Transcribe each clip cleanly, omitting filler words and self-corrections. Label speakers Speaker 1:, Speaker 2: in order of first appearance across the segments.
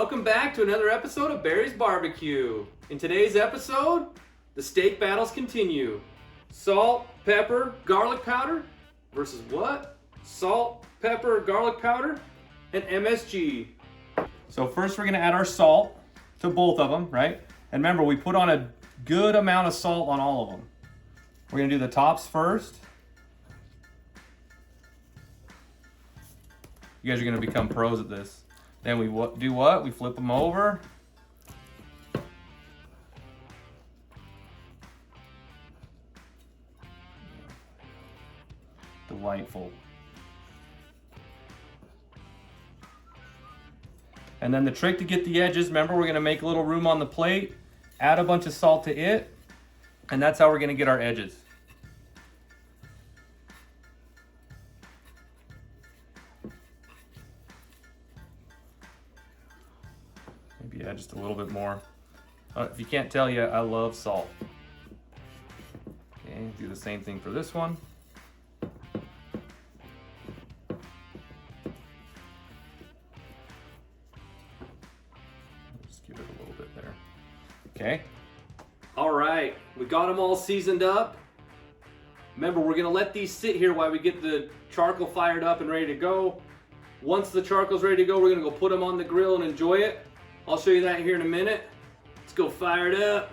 Speaker 1: Welcome back to another episode of Barry's Barbecue. In today's episode, the steak battles continue. Salt, pepper, garlic powder versus what? Salt, pepper, garlic powder, and MSG. So first we're gonna add our salt to both of them, right? And remember, we put on a good amount of salt on all of them. We're gonna do the tops first. You guys are gonna become pros at this. Then we do what? We flip them over. Delightful. And then the trick to get the edges, remember we're gonna make a little room on the plate, add a bunch of salt to it, and that's how we're gonna get our edges. Maybe add just a little bit more. If you can't tell yet, I love salt. Okay, do the same thing for this one. Just give it a little bit there. Okay. All right, we got them all seasoned up. Remember, we're gonna let these sit here while we get the charcoal fired up and ready to go. Once the charcoal's ready to go, we're gonna go put them on the grill and enjoy it. I'll show you that here in a minute. Let's go fire it up.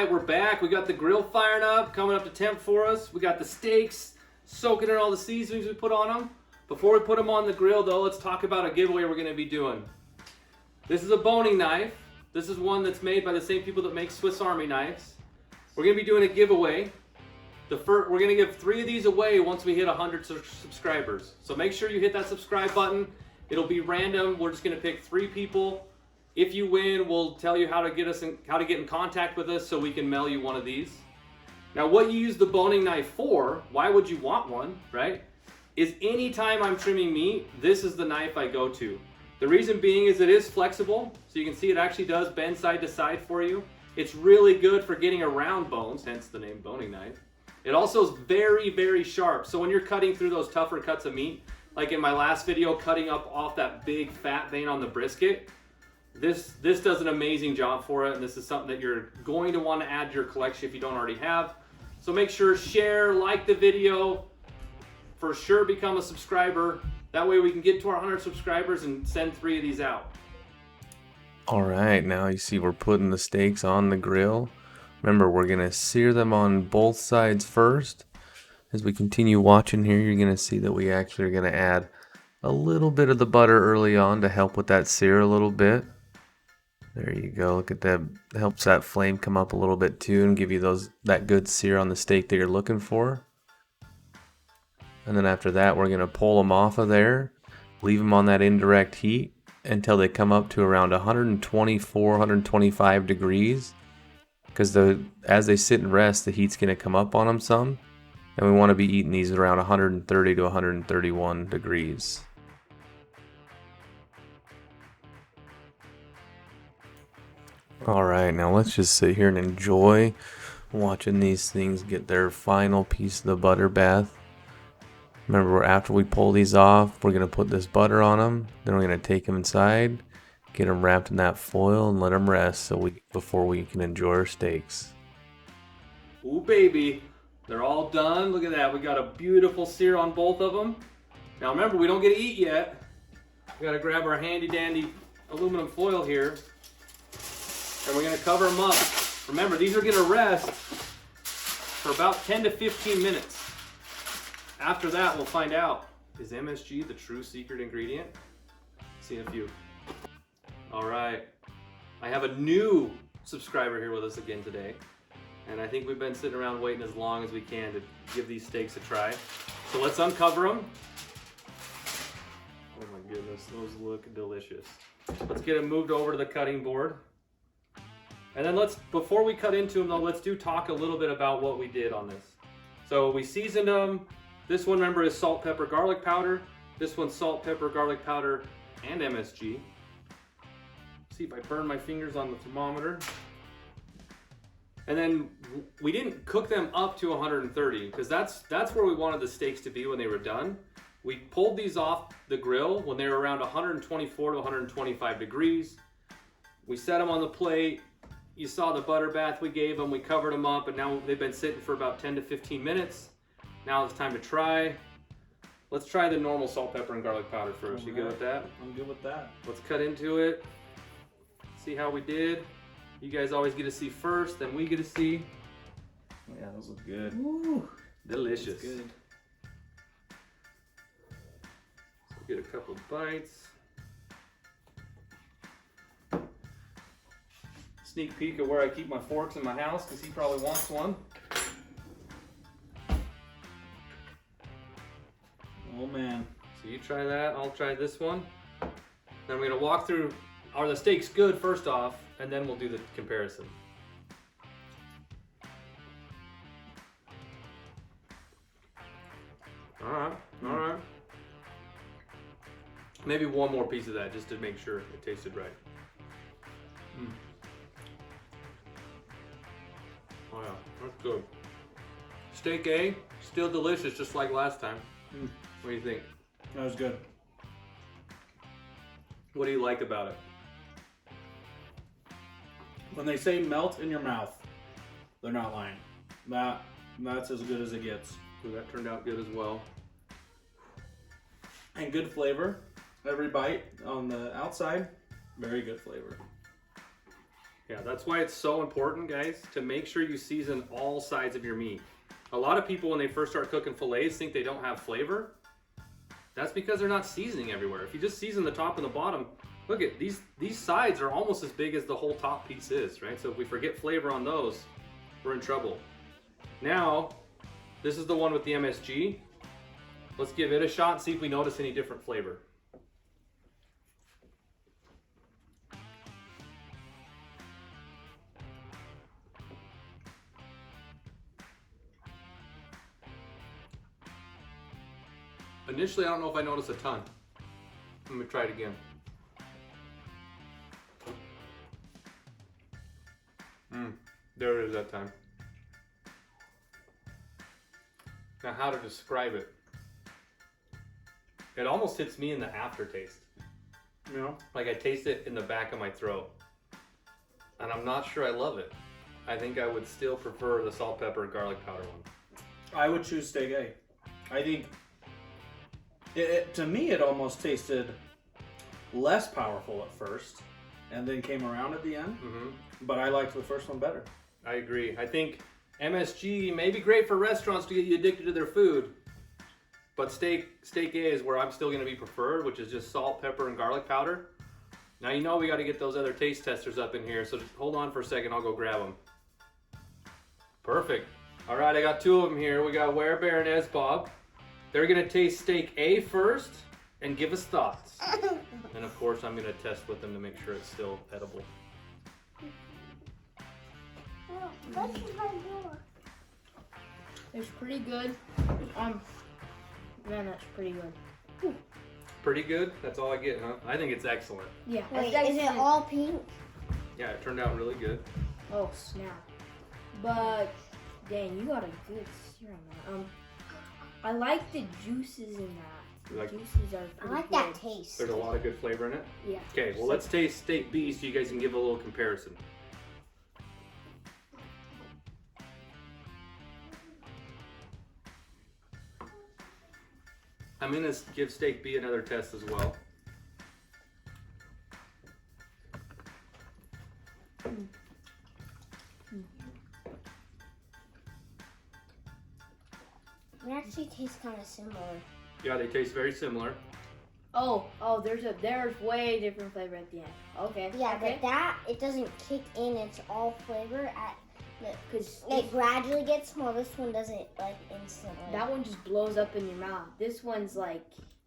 Speaker 1: We're back. We got the grill firing up, coming up to temp for us. We got the steaks soaking in all the seasonings we put on them. Before we put them on the grill though, let's talk about a giveaway we're going to be doing. This is a boning knife. This is one that's made by the same people that make Swiss Army knives. We're going to be doing a giveaway. We're going to give 3 of these away once we hit 100 subscribers. So make sure you hit that subscribe button. It'll be random. We're just going to pick 3 people. If you win, we'll tell you how to get in contact with us so we can mail you one of these. Now, what you use the boning knife for, why would you want one, right? Is anytime I'm trimming meat, this is the knife I go to. The reason being is it is flexible, so you can see it actually does bend side to side for you. It's really good for getting around bones, hence the name boning knife. It also is very, very sharp, so when you're cutting through those tougher cuts of meat, like in my last video, cutting up off that big fat vein on the brisket, This does an amazing job for it, and this is something that you're going to want to add to your collection if you don't already have. So make sure, share, like the video, for sure become a subscriber. That way we can get to our 100 subscribers and send 3 of these out.
Speaker 2: All right, now you see we're putting the steaks on the grill. Remember, we're gonna sear them on both sides first. As we continue watching here, you're gonna see that we actually are gonna add a little bit of the butter early on to help with that sear a little bit. There you go. Look at that. It helps that flame come up a little bit too and give you that good sear on the steak that you're looking for. And then after that, we're going to pull them off of there, leave them on that indirect heat until they come up to around 124, 125 degrees. Because as they sit and rest, the heat's going to come up on them some. And we want to be eating these around 130 to 131 degrees. Alright, now let's just sit here and enjoy watching these things get their final piece of the butter bath. Remember, after we pull these off, we're going to put this butter on them. Then we're going to take them inside, get them wrapped in that foil, and let them rest before we can enjoy our steaks.
Speaker 1: Ooh, baby. They're all done. Look at that. We got a beautiful sear on both of them. Now remember, we don't get to eat yet. We got to grab our handy dandy aluminum foil here. And we're going to cover them up. Remember, these are going to rest for about 10 to 15 minutes. After that, we'll find out, is MSG the true secret ingredient? See in a few. All right. I have a new subscriber here with us again today. And I think we've been sitting around waiting as long as we can to give these steaks a try. So let's uncover them. Oh my goodness, those look delicious. Let's get them moved over to the cutting board. And then before we cut into them though, let's talk a little bit about what we did on this. So we seasoned them. This one, remember, is salt, pepper, garlic powder. This one's salt, pepper, garlic powder, and MSG. See if I burn my fingers on the thermometer. And then we didn't cook them up to 130 because that's where we wanted the steaks to be when they were done. We pulled these off the grill when they were around 124 to 125 degrees. We set them on the plate. You saw the butter bath we gave them. We covered them up, and now they've been sitting for about 10 to 15 minutes. Now it's time to try. Let's try the normal salt, pepper, and garlic powder first. You good with that?
Speaker 3: I'm good with that.
Speaker 1: Let's cut into it. See how we did. You guys always get to see first, then we get to see.
Speaker 3: Yeah, those look good.
Speaker 1: Woo, delicious.
Speaker 3: Good.
Speaker 1: So get a couple bites. Sneak peek of where I keep my forks in my house because he probably wants one.
Speaker 3: Oh man.
Speaker 1: So you try that, I'll try this one. Then we're gonna walk through, are the steaks good first off, and then we'll do the comparison. All right. Maybe one more piece of that just to make sure it tasted right. Oh yeah, that's good. Steak A, still delicious just like last time. What do you think?
Speaker 3: That was good.
Speaker 1: What do you like about it?
Speaker 3: When they say melt in your mouth, they're not lying. That's as good as it gets.
Speaker 1: Ooh, that turned out good as well.
Speaker 3: And good flavor. Every bite on the outside, very good flavor.
Speaker 1: Yeah, that's why it's so important, guys, to make sure you season all sides of your meat. A lot of people, when they first start cooking fillets, think they don't have flavor. That's because they're not seasoning everywhere. If you just season the top and the bottom, look at these sides are almost as big as the whole top piece is, right? So if we forget flavor on those, we're in trouble. Now, this is the one with the MSG. Let's give it a shot and see if we notice any different flavor. Initially, I don't know if I noticed a ton. Let me try it again. There it is that time. Now, how to describe it? It almost hits me in the aftertaste.
Speaker 3: You know?
Speaker 1: Like I taste it in the back of my throat. And I'm not sure I love it. I think I would still prefer the salt, pepper, and garlic powder one.
Speaker 3: I would choose steak A. I think, to me, it almost tasted less powerful at first, and then came around at the end. But I liked the first one better.
Speaker 1: I agree. I think MSG may be great for restaurants to get you addicted to their food, but steak A is where I'm still going to be preferred, which is just salt, pepper, and garlic powder. Now you know we got to get those other taste testers up in here, so just hold on for a second. I'll go grab them. Perfect. All right, I got two of them here. We got Barrybbq and SPG. They're going to taste steak A first and give us thoughts. And of course, I'm going to test with them to make sure it's still edible.
Speaker 4: It's pretty good. Man, that's pretty good.
Speaker 1: Pretty good? That's all I get, huh? I think it's excellent.
Speaker 4: Yeah.
Speaker 5: Wait, is it all pink?
Speaker 1: Yeah, it turned out really good.
Speaker 4: Oh snap! But dang, you got a good sear on that. I like the juices in that.
Speaker 1: You like-
Speaker 4: The juices are pretty
Speaker 5: I like
Speaker 4: good.
Speaker 5: that taste.
Speaker 1: There's a lot of good flavor in it.
Speaker 4: Yeah.
Speaker 1: Okay, well let's taste steak B so you guys can give a little comparison. I'm gonna give steak B another test as well.
Speaker 5: It actually tastes kind of similar.
Speaker 1: Yeah, they taste very similar.
Speaker 4: Oh, there's way different flavor at the end. Okay.
Speaker 5: Yeah,
Speaker 4: okay.
Speaker 5: but that, it doesn't kick in its all flavor at,
Speaker 4: Because
Speaker 5: it gradually gets small. This one doesn't, like, instantly.
Speaker 4: that one just blows up in your mouth. This one's like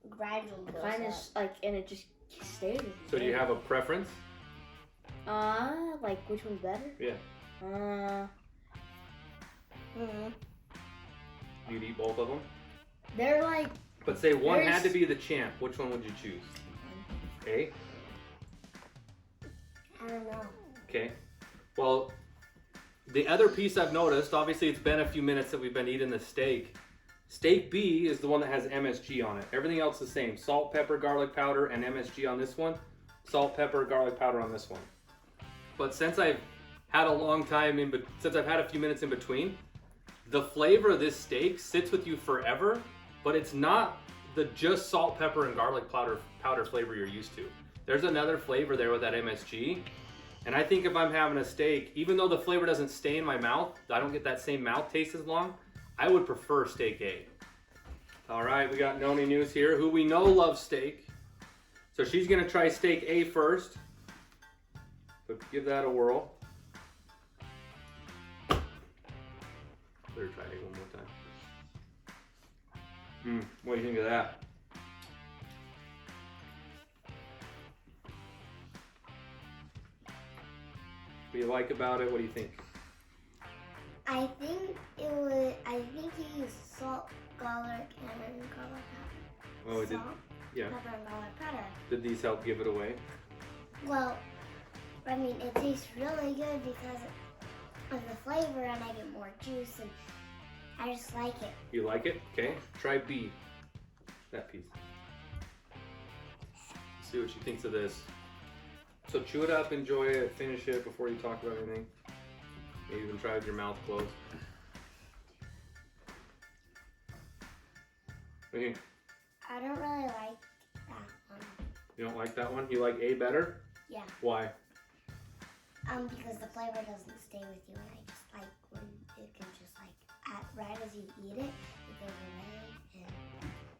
Speaker 5: gradually goes
Speaker 4: kind of
Speaker 5: up.
Speaker 4: like, and it just stays.
Speaker 1: So do you have a preference?
Speaker 4: Like which one's better?
Speaker 1: Yeah.
Speaker 5: Mm-hmm.
Speaker 1: You'd eat both of them?
Speaker 4: They're like,
Speaker 1: But say one
Speaker 4: Very
Speaker 1: had to be the champ. Which one would you choose? A?
Speaker 5: I don't know.
Speaker 1: Okay. Well, the other piece I've noticed, obviously it's been a few minutes that we've been eating the steak. Steak B is the one that has MSG on it. Everything else is the same. Salt, pepper, garlic powder, and MSG on this one. Salt, pepper, garlic powder on this one. But since I've had a long time since I've had a few minutes in between, the flavor of this steak sits with you forever, but it's not the just salt, pepper, and garlic powder flavor you're used to. There's another flavor there with that MSG. And I think if I'm having a steak, even though the flavor doesn't stay in my mouth, I don't get that same mouth taste as long, I would prefer steak A. All right, we got Noni News here, who we know loves steak. So she's gonna try steak A first. But give that a whirl. Better try A one more time. What do you think of that? What do you like about it? What do you think?
Speaker 5: I think he used salt, garlic, and garlic powder.
Speaker 1: Oh, it did.
Speaker 5: Salt,
Speaker 1: Yeah.
Speaker 5: pepper, and garlic powder.
Speaker 1: Did these help give it away?
Speaker 5: Well, I mean, it tastes really good because of the flavor, and I get more juice, and I just like it.
Speaker 1: You like it? Okay. Try B. That piece. See what she thinks of this. So chew it up, enjoy it, finish it before you talk about anything. Maybe even try with your mouth closed. What do you think?
Speaker 5: I don't really like that one.
Speaker 1: You don't like that one? You like A better?
Speaker 5: Yeah.
Speaker 1: Why?
Speaker 5: Because the flavor doesn't stay with you, and I just like when it can just like right as you eat it, it goes away,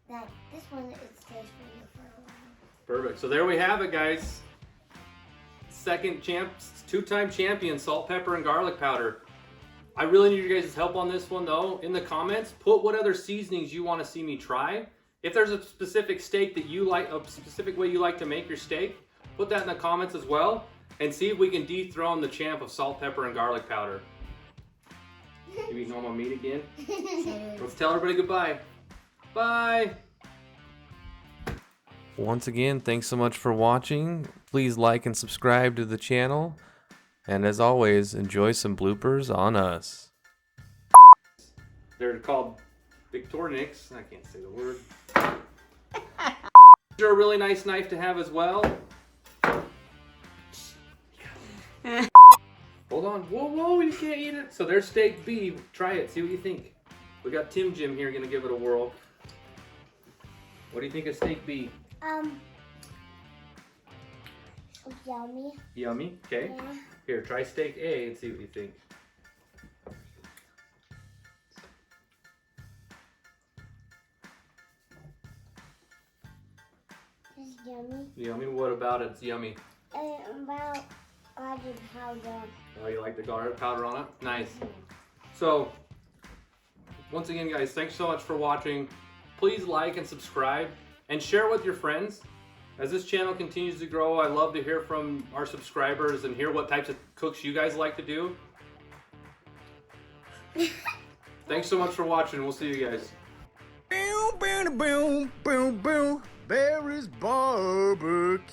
Speaker 5: and this one it stays for you for a while.
Speaker 1: Perfect. So there we have it, guys. Two-time champion, salt, pepper, and garlic powder. I really need your guys' help on this one, though. In the comments, put what other seasonings you want to see me try. If there's a specific steak that you like, a specific way you like to make your steak, put that in the comments as well, and see if we can dethrone the champ of salt, pepper, and garlic powder. You eating all my meat again? Let's tell everybody goodbye. Bye.
Speaker 2: Once again, thanks so much for watching. Please like and subscribe to the channel. And as always, enjoy some bloopers on us.
Speaker 1: They're called Victorinics. I can't say the word. They're a really nice knife to have as well. Hold on. Whoa, you can't eat it. So there's steak B. Try it. See what you think. We got Tim Jim here going to give it a whirl. What do you think of steak B?
Speaker 5: Yummy.
Speaker 1: Yummy. Okay.
Speaker 5: Yeah.
Speaker 1: Here, try steak A and see what you think.
Speaker 5: It's yummy.
Speaker 1: Yummy. What about it? It's yummy.
Speaker 5: About garlic powder.
Speaker 1: Oh, you like the garlic powder on it? Nice. So, once again, guys, thanks so much for watching. Please like and subscribe and share with your friends. As this channel continues to grow, I love to hear from our subscribers and hear what types of cooks you guys like to do. Thanks so much for watching. We'll see you guys.
Speaker 6: Barry's Barbecue.